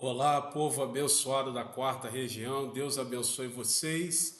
Olá, povo abençoado da quarta região, Deus abençoe vocês.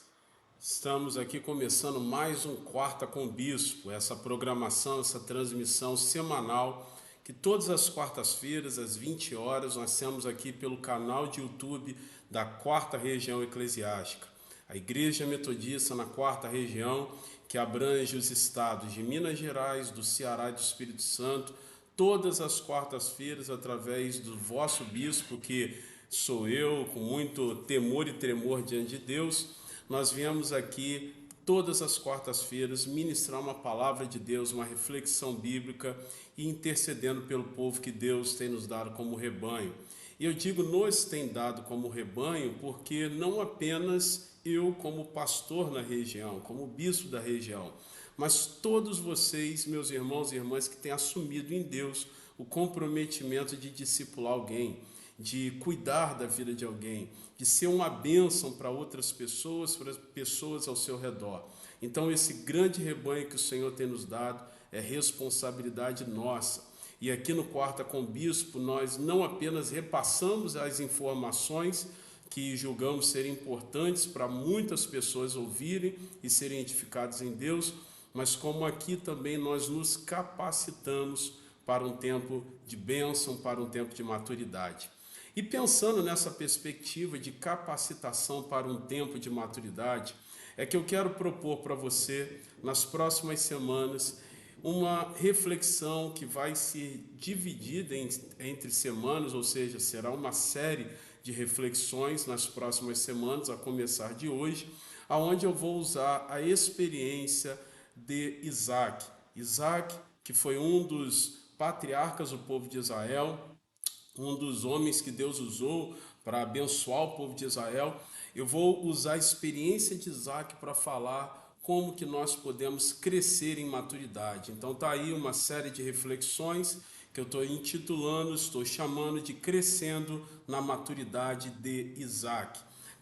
Estamos aqui começando mais um Quarta com o Bispo, essa programação, essa transmissão semanal que todas as quartas-feiras, às 20 horas, nós temos aqui pelo canal de YouTube da Quarta Região Eclesiástica. A Igreja Metodista na Quarta Região, que abrange os estados de Minas Gerais, do Ceará e do Espírito Santo, todas as quartas-feiras, através do vosso bispo, que sou eu, com muito temor e tremor diante de Deus, nós viemos aqui todas as quartas-feiras ministrar uma palavra de Deus, uma reflexão bíblica e intercedendo pelo povo que Deus tem nos dado como rebanho. E eu digo nos tem dado como rebanho porque não apenas eu como pastor na região, como bispo da região, mas todos vocês, meus irmãos e irmãs, que têm assumido em Deus o comprometimento de discipular alguém, de cuidar da vida de alguém, de ser uma bênção para outras pessoas, para as pessoas ao seu redor. Então, esse grande rebanho que o Senhor tem nos dado é responsabilidade nossa. E aqui no Quarta com o Bispo, nós não apenas repassamos as informações que julgamos serem importantes para muitas pessoas ouvirem e serem edificadas em Deus, mas como aqui também nós nos capacitamos para um tempo de bênção, para um tempo de maturidade. E pensando nessa perspectiva de capacitação para um tempo de maturidade, é que eu quero propor para você, nas próximas semanas, uma reflexão que vai ser dividida entre semanas, ou seja, será uma série de reflexões nas próximas semanas, a começar de hoje, aonde eu vou usar a experiência de Isaac. Isaac, que foi um dos patriarcas do povo de Israel, um dos homens que Deus usou para abençoar o povo de Israel. Eu vou usar a experiência de Isaac para falar como que nós podemos crescer em maturidade. Então tá aí uma série de reflexões que eu estou intitulando, estou chamando de Crescendo na Maturidade de Isaac.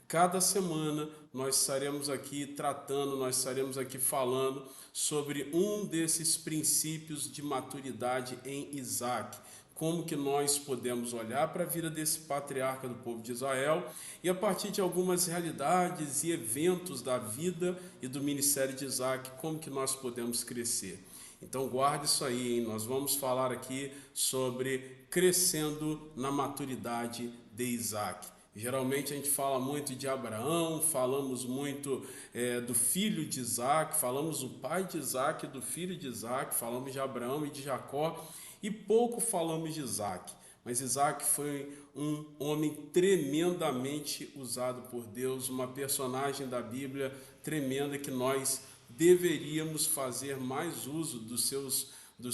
Cada semana nós estaremos aqui tratando, nós estaremos aqui falando sobre um desses princípios de maturidade em Isaac. Como que nós podemos olhar para a vida desse patriarca do povo de Israel e a partir de algumas realidades e eventos da vida e do ministério de Isaac, como que nós podemos crescer. Então guarde isso aí, hein? Nós vamos falar aqui sobre crescendo na maturidade de Isaac. Geralmente a gente fala muito de Abraão, falamos muito do filho de Isaac, falamos do pai de Isaac, do filho de Isaac, falamos de Abraão e de Jacó e pouco falamos de Isaac. Mas Isaac foi um homem tremendamente usado por Deus, uma personagem da Bíblia tremenda que nós deveríamos fazer mais uso dos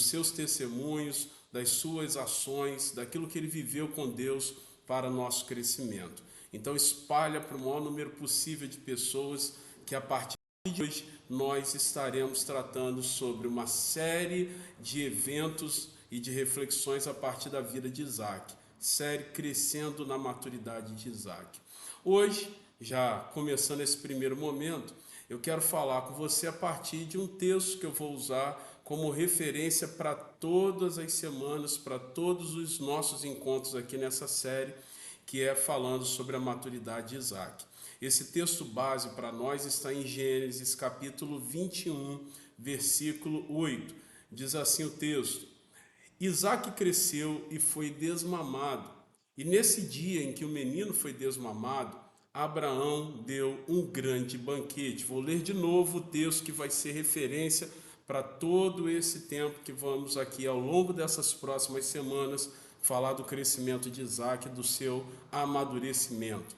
seus testemunhos, das suas ações, daquilo que ele viveu com Deus para nosso crescimento. Então espalha para o maior número possível de pessoas que a partir de hoje nós estaremos tratando sobre uma série de eventos e de reflexões a partir da vida de Isaac. Série Crescendo na Maturidade de Isaac. Hoje, já começando esse primeiro momento, eu quero falar com você a partir de um texto que eu vou usar como referência para todas as semanas, para todos os nossos encontros aqui nessa série, que é falando sobre a maturidade de Isaac. Esse texto base para nós está em Gênesis capítulo 21, versículo 8. Diz assim o texto: Isaac cresceu e foi desmamado, e nesse dia em que o menino foi desmamado, Abraão deu um grande banquete. Vou ler de novo o texto que vai ser referência para todo esse tempo que vamos aqui ao longo dessas próximas semanas falar do crescimento de Isaac, do seu amadurecimento.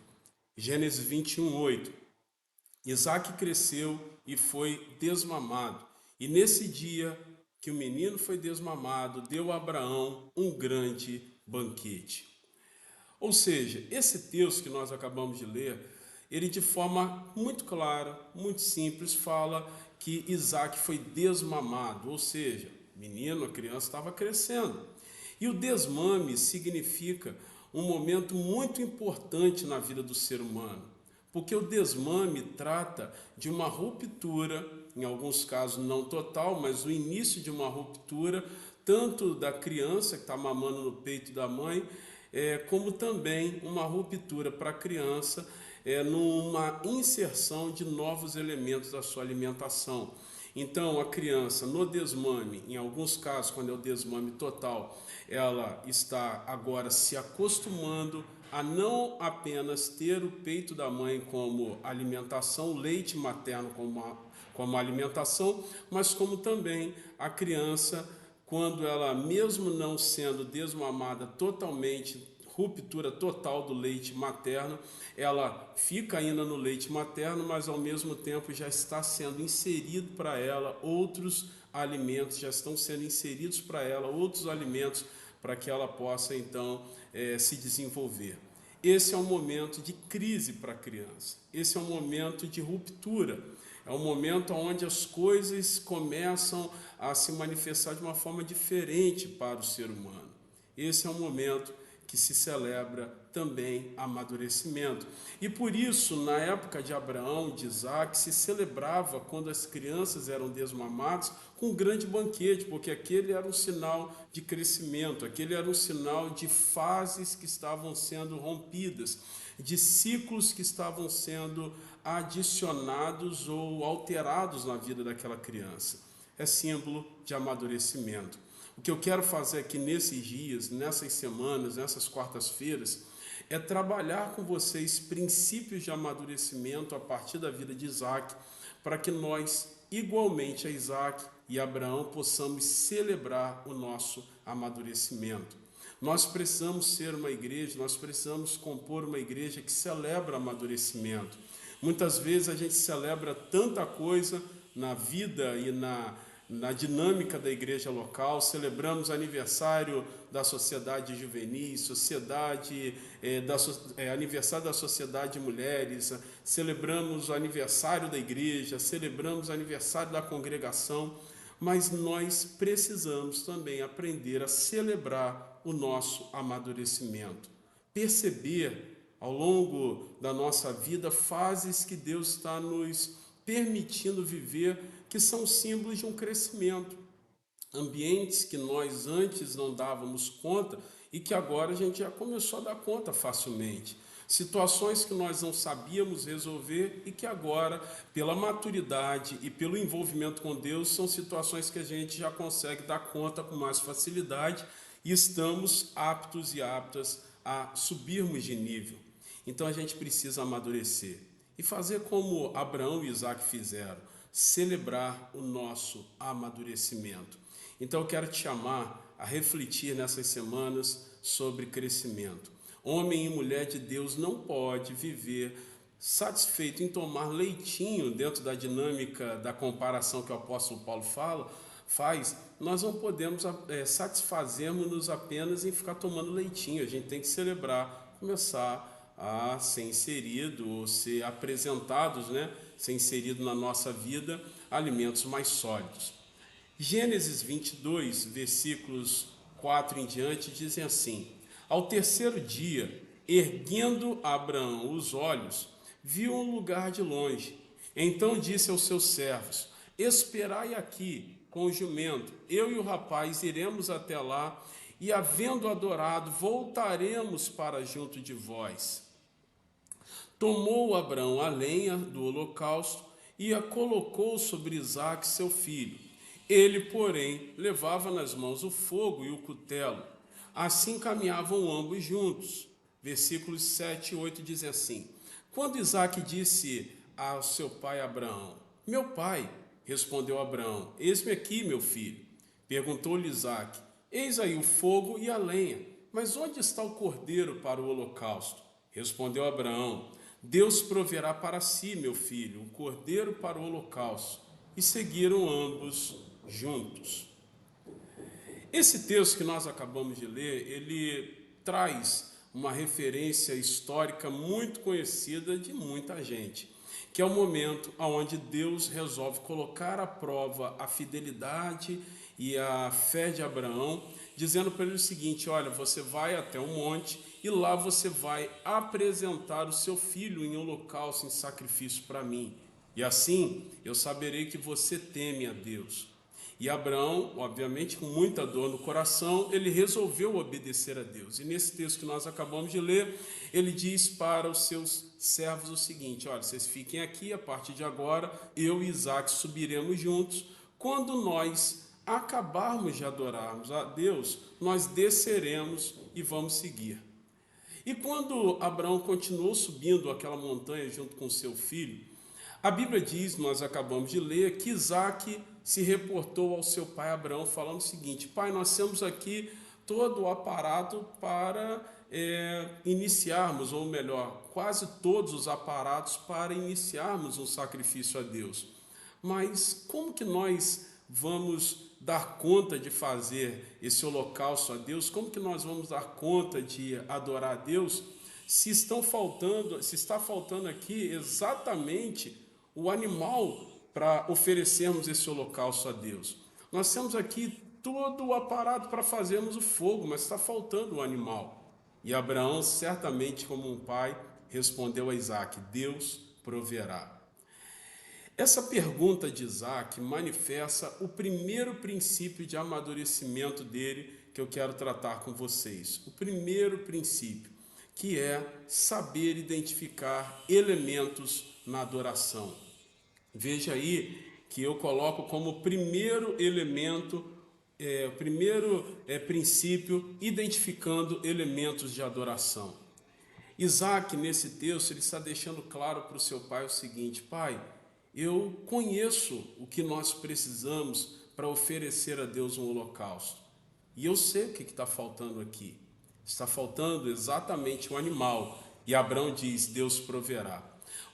Gênesis 21, 8. Isaac cresceu e foi desmamado, e nesse dia que o menino foi desmamado, deu a Abraão um grande banquete. Ou seja, esse texto que nós acabamos de ler, ele de forma muito clara, muito simples, fala que Isaac foi desmamado, ou seja, o menino, a criança estava crescendo. E o desmame significa um momento muito importante na vida do ser humano, porque o desmame trata de uma ruptura, em alguns casos não total, mas o início de uma ruptura, tanto da criança que está mamando no peito da mãe, como também uma ruptura para a criança, numa inserção de novos elementos da sua alimentação. Então, a criança no desmame, em alguns casos, quando é o desmame total, ela está agora se acostumando a não apenas ter o peito da mãe como alimentação, o leite materno como alimentação, mas como também a criança, quando ela, mesmo não sendo desmamada totalmente, ruptura total do leite materno, ela fica ainda no leite materno, mas ao mesmo tempo já está sendo inserido para ela outros alimentos, já estão sendo inseridos para ela outros alimentos para que ela possa então se desenvolver. Esse é um momento de crise para a criança, esse é um momento de ruptura, é um momento onde as coisas começam a se manifestar de uma forma diferente para o ser humano. Esse é um momento que se celebra também amadurecimento. E por isso, na época de Abraão, de Isaac, se celebrava quando as crianças eram desmamadas com um grande banquete, porque aquele era um sinal de crescimento, aquele era um sinal de fases que estavam sendo rompidas, de ciclos que estavam sendo adicionados ou alterados na vida daquela criança. É símbolo de amadurecimento. O que eu quero fazer aqui nesses dias, nessas semanas, nessas quartas-feiras, é trabalhar com vocês princípios de amadurecimento a partir da vida de Isaac, para que nós, igualmente a Isaac e Abraão, possamos celebrar o nosso amadurecimento. Nós precisamos ser uma igreja, nós precisamos compor uma igreja que celebra amadurecimento. Muitas vezes a gente celebra tanta coisa na vida e na dinâmica da igreja local, celebramos aniversário da sociedade juvenis, aniversário da sociedade de mulheres, celebramos o aniversário da igreja, celebramos o aniversário da congregação, mas nós precisamos também aprender a celebrar o nosso amadurecimento, perceber ao longo da nossa vida fases que Deus está nos permitindo viver, que são símbolos de um crescimento, ambientes que nós antes não dávamos conta e que agora a gente já começou a dar conta facilmente, situações que nós não sabíamos resolver e que agora, pela maturidade e pelo envolvimento com Deus, são situações que a gente já consegue dar conta com mais facilidade e estamos aptos e aptas a subirmos de nível. Então a gente precisa amadurecer e fazer como Abraão e Isaac fizeram, celebrar o nosso amadurecimento. Então eu quero te chamar a refletir nessas semanas sobre crescimento. Homem e mulher de Deus não pode viver satisfeito em tomar leitinho dentro da dinâmica da comparação que o apóstolo Paulo faz. Nós não podemos satisfazermos-nos apenas em ficar tomando leitinho. A gente tem que celebrar, começar a ser inserido ou ser apresentados, ser inserido na nossa vida alimentos mais sólidos. Gênesis 22, versículos 4 em diante, dizem assim: Ao terceiro dia, erguendo Abraão os olhos, viu um lugar de longe. Então disse aos seus servos: Esperai aqui com o jumento, eu e o rapaz iremos até lá, e havendo adorado, voltaremos para junto de vós. Tomou Abraão a lenha do holocausto e a colocou sobre Isaque, seu filho. Ele, porém, levava nas mãos o fogo e o cutelo. Assim caminhavam ambos juntos. Versículos 7 e 8 dizem assim: Quando Isaque disse ao seu pai Abraão: Meu pai, respondeu Abraão: Eis-me aqui, meu filho. Perguntou-lhe Isaque: Eis aí o fogo e a lenha, mas onde está o cordeiro para o holocausto? Respondeu Abraão: Deus proverá para si, meu filho, um cordeiro para o holocausto. E seguiram ambos juntos. Esse texto que nós acabamos de ler, ele traz uma referência histórica muito conhecida de muita gente, que é o momento onde Deus resolve colocar à prova a fidelidade e a fé de Abraão, dizendo para ele o seguinte: olha, você vai até o monte e lá você vai apresentar o seu filho em holocausto, em sacrifício para mim. E assim eu saberei que você teme a Deus. E Abraão, obviamente, com muita dor no coração, ele resolveu obedecer a Deus. E nesse texto que nós acabamos de ler, ele diz para os seus servos o seguinte: olha, vocês fiquem aqui, a partir de agora, eu e Isaac subiremos juntos. Quando nós acabarmos de adorarmos a Deus, nós desceremos e vamos seguir. E quando Abraão continuou subindo aquela montanha junto com seu filho, a Bíblia diz, nós acabamos de ler, que Isaac se reportou ao seu pai Abraão falando o seguinte: pai, nós temos aqui todo o aparato para iniciarmos, ou melhor, quase todos os aparatos para iniciarmos um sacrifício a Deus. Mas como que nós vamos dar conta de fazer esse holocausto a Deus? Como que nós vamos dar conta de adorar a Deus se está faltando aqui exatamente o animal para oferecermos esse holocausto a Deus? Nós temos aqui todo o aparato para fazermos o fogo, mas está faltando o animal. E Abraão, certamente como um pai, respondeu a Isaac: Deus proverá. Essa pergunta de Isaac manifesta o primeiro princípio de amadurecimento dele que eu quero tratar com vocês. O primeiro princípio, que é saber identificar elementos na adoração. Veja aí que eu coloco como primeiro elemento, princípio, identificando elementos de adoração. Isaac, nesse texto, ele está deixando claro para o seu pai o seguinte: pai, eu conheço o que nós precisamos para oferecer a Deus um holocausto. E eu sei o que está faltando aqui. Está faltando exatamente um animal. E Abraão diz: Deus proverá.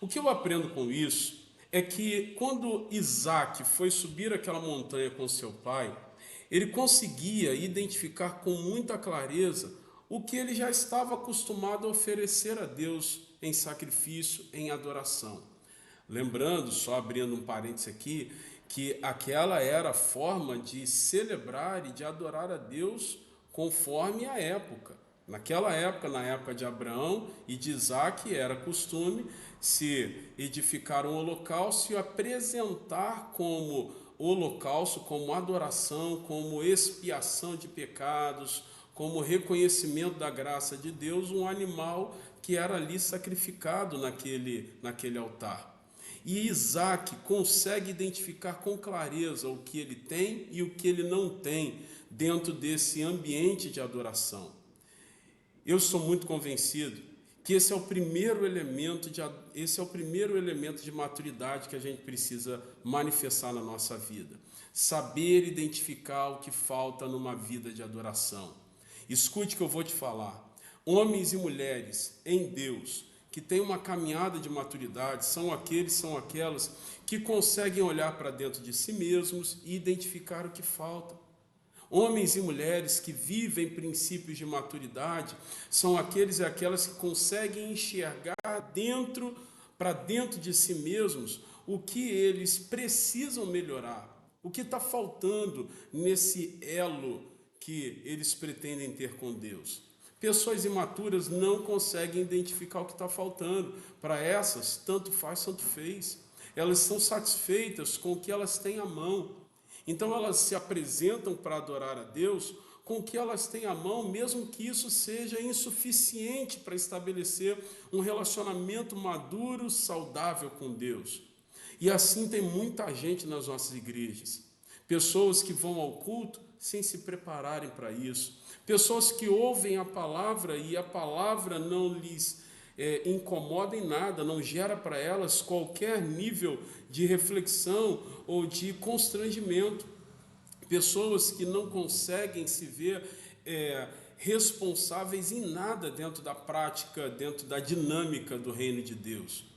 O que eu aprendo com isso é que quando Isaac foi subir aquela montanha com seu pai, ele conseguia identificar com muita clareza o que ele já estava acostumado a oferecer a Deus em sacrifício, em adoração. Lembrando, só abrindo um parênteses aqui, que aquela era a forma de celebrar e de adorar a Deus conforme a época. Naquela época, na época de Abraão e de Isaac, era costume se edificar um holocausto e apresentar como holocausto, como adoração, como expiação de pecados, como reconhecimento da graça de Deus, um animal que era ali sacrificado naquele altar. E Isaac consegue identificar com clareza o que ele tem e o que ele não tem dentro desse ambiente de adoração. Eu sou muito convencido que esse é o primeiro elemento de maturidade que a gente precisa manifestar na nossa vida. Saber identificar o que falta numa vida de adoração. Escute o que eu vou te falar. Homens e mulheres em Deus que têm uma caminhada de maturidade são aquelas que conseguem olhar para dentro de si mesmos e identificar o que falta. Homens e mulheres que vivem princípios de maturidade são aqueles e aquelas que conseguem enxergar para dentro de si mesmos o que eles precisam melhorar, o que está faltando nesse elo que eles pretendem ter com Deus. Pessoas imaturas não conseguem identificar o que está faltando. Para essas, tanto faz, tanto fez. Elas são satisfeitas com o que elas têm à mão. Então elas se apresentam para adorar a Deus com o que elas têm à mão, mesmo que isso seja insuficiente para estabelecer um relacionamento maduro, saudável com Deus. E assim tem muita gente nas nossas igrejas. Pessoas que vão ao culto sem se prepararem para isso. Pessoas que ouvem a palavra e a palavra não lhes incomoda em nada, não gera para elas qualquer nível de reflexão ou de constrangimento. Pessoas que não conseguem se ver responsáveis em nada dentro da prática, dentro da dinâmica do reino de Deus.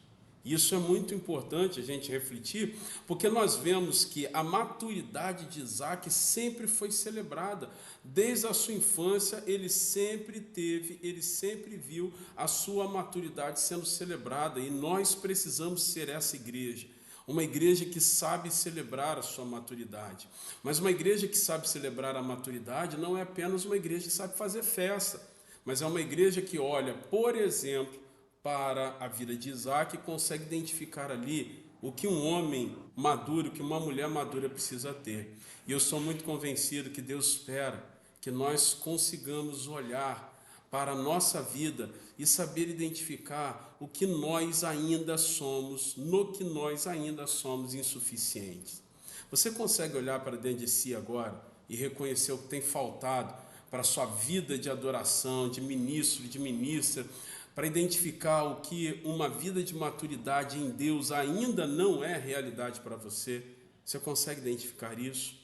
Isso é muito importante a gente refletir, porque nós vemos que a maturidade de Isaac sempre foi celebrada. Desde a sua infância, ele sempre viu a sua maturidade sendo celebrada, e nós precisamos ser essa igreja. Uma igreja que sabe celebrar a sua maturidade. Mas uma igreja que sabe celebrar a maturidade não é apenas uma igreja que sabe fazer festa, mas é uma igreja que olha, por exemplo, para a vida de Isaac e consegue identificar ali o que um homem maduro, o que uma mulher madura precisa ter. E eu sou muito convencido que Deus espera que nós consigamos olhar para a nossa vida e saber identificar o que nós ainda somos, no que nós ainda somos insuficientes. Você consegue olhar para dentro de si agora e reconhecer o que tem faltado para a sua vida de adoração, de ministro, de ministra, para identificar o que uma vida de maturidade em Deus ainda não é realidade para você? Você consegue identificar isso?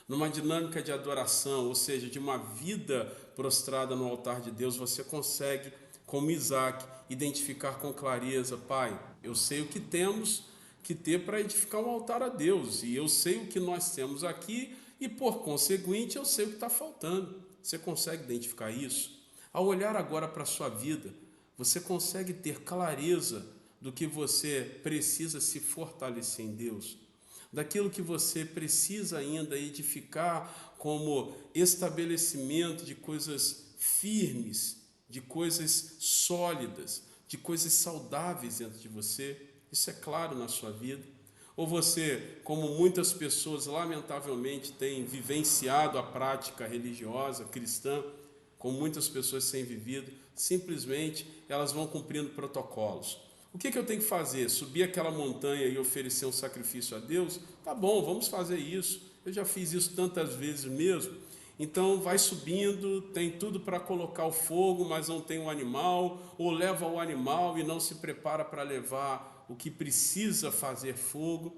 Numa dinâmica de adoração, ou seja, de uma vida prostrada no altar de Deus, você consegue, como Isaac, identificar com clareza: Pai, eu sei o que temos que ter para edificar um altar a Deus, e eu sei o que nós temos aqui, e por conseguinte eu sei o que está faltando. Você consegue identificar isso? Ao olhar agora para a sua vida, você consegue ter clareza do que você precisa se fortalecer em Deus, daquilo que você precisa ainda edificar como estabelecimento de coisas firmes, de coisas sólidas, de coisas saudáveis dentro de você. Isso é claro na sua vida? Ou você, como muitas pessoas lamentavelmente têm vivenciado a prática religiosa cristã, como muitas pessoas têm vivido, simplesmente elas vão cumprindo protocolos. O que eu tenho que fazer? Subir aquela montanha e oferecer um sacrifício a Deus? Tá bom, vamos fazer isso. Eu já fiz isso tantas vezes mesmo. Então vai subindo, tem tudo para colocar o fogo, mas não tem um animal, ou leva o animal e não se prepara para levar o que precisa fazer fogo.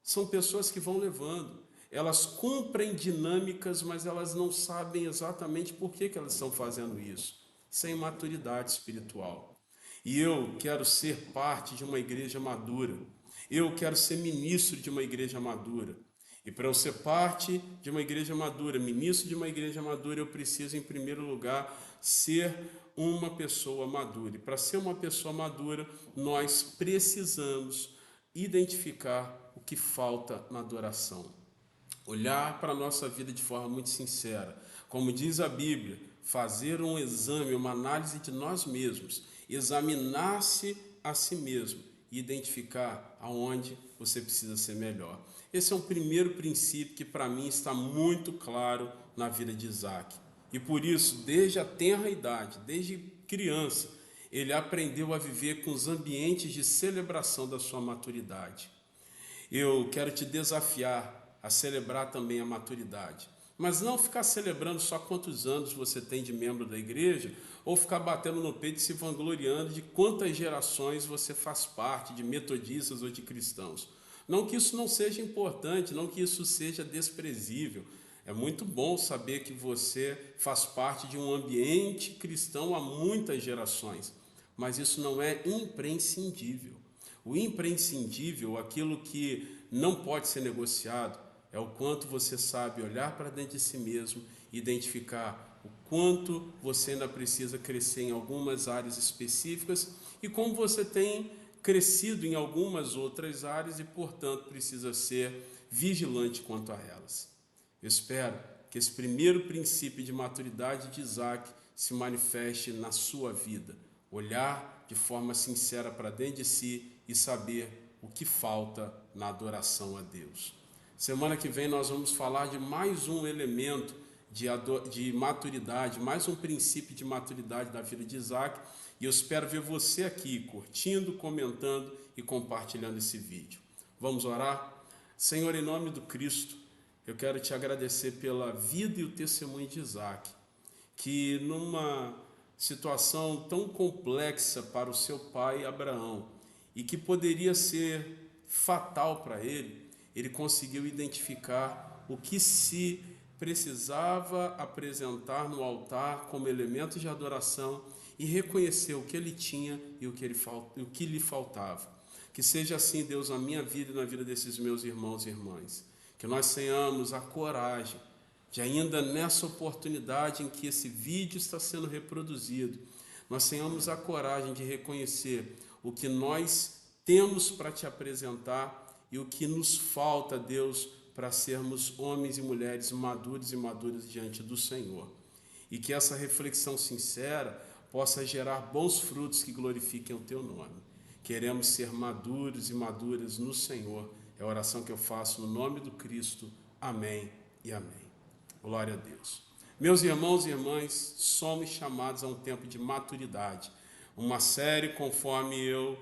São pessoas que vão levando. Elas cumprem dinâmicas, mas elas não sabem exatamente por que elas estão fazendo isso. Sem maturidade espiritual. E eu quero ser parte de uma igreja madura. Eu quero ser ministro de uma igreja madura. E para eu ser parte de uma igreja madura, ministro de uma igreja madura, eu preciso, em primeiro lugar, ser uma pessoa madura. E para ser uma pessoa madura, nós precisamos identificar o que falta na adoração. Olhar para a nossa vida de forma muito sincera. Como diz a Bíblia, fazer um exame, uma análise de nós mesmos, examinar-se a si mesmo e identificar aonde você precisa ser melhor. Esse é um primeiro princípio que para mim está muito claro na vida de Isaac. E por isso, desde a tenra idade, desde criança, ele aprendeu a viver com os ambientes de celebração da sua maturidade. Eu quero te desafiar a celebrar também a maturidade. Mas não ficar celebrando só quantos anos você tem de membro da igreja, ou ficar batendo no peito e se vangloriando de quantas gerações você faz parte, de metodistas ou de cristãos. Não que isso não seja importante, não que isso seja desprezível. É muito bom saber que você faz parte de um ambiente cristão há muitas gerações, mas isso não é imprescindível. O imprescindível, aquilo que não pode ser negociado, é o quanto você sabe olhar para dentro de si mesmo e identificar o quanto você ainda precisa crescer em algumas áreas específicas e como você tem crescido em algumas outras áreas e, portanto, precisa ser vigilante quanto a elas. Eu espero que esse primeiro princípio de maturidade de Isaac se manifeste na sua vida. Olhar de forma sincera para dentro de si e saber o que falta na adoração a Deus. Semana que vem nós vamos falar de mais um elemento de maturidade, mais um princípio de maturidade da vida de Isaac. E eu espero ver você aqui curtindo, comentando e compartilhando esse vídeo. Vamos orar? Senhor, em nome do Cristo, eu quero te agradecer pela vida e o testemunho de Isaac, que numa situação tão complexa para o seu pai Abraão e que poderia ser fatal para ele, ele conseguiu identificar o que se precisava apresentar no altar como elemento de adoração e reconhecer o que ele tinha e o que lhe faltava. Que seja assim, Deus, na minha vida e na vida desses meus irmãos e irmãs. Que nós tenhamos a coragem de, ainda nessa oportunidade em que esse vídeo está sendo reproduzido, nós tenhamos a coragem de reconhecer o que nós temos para te apresentar e o que nos falta, Deus, para sermos homens e mulheres maduros e maduras diante do Senhor. E que essa reflexão sincera possa gerar bons frutos que glorifiquem o teu nome. queremos ser maduros e maduras no Senhor. É a oração que eu faço no nome do Cristo. Amém e amém. Glória a Deus. Meus irmãos e irmãs, somos chamados a um tempo de maturidade. Uma série, conforme eu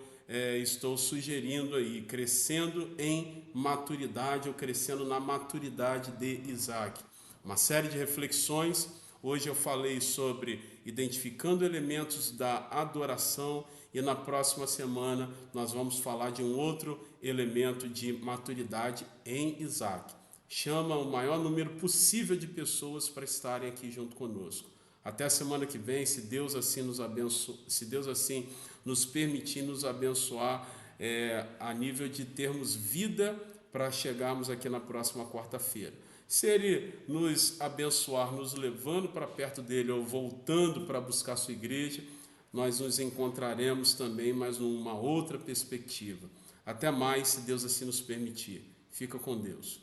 estou sugerindo aí, crescendo em maturidade ou crescendo na maturidade de Isaac. Uma série de reflexões. Hoje eu falei sobre identificando elementos da adoração e na próxima semana nós vamos falar de um outro elemento de maturidade em Isaac. Chama o maior número possível de pessoas para estarem aqui junto conosco. Até a semana que vem, se Deus assim nos abençoe, se Deus assim nos permitir nos abençoar a nível de termos vida para chegarmos aqui na próxima quarta-feira. Se Ele nos abençoar, nos levando para perto dEle ou voltando para buscar sua igreja, nós nos encontraremos também, mas numa outra perspectiva. Até mais, se Deus assim nos permitir. Fica com Deus.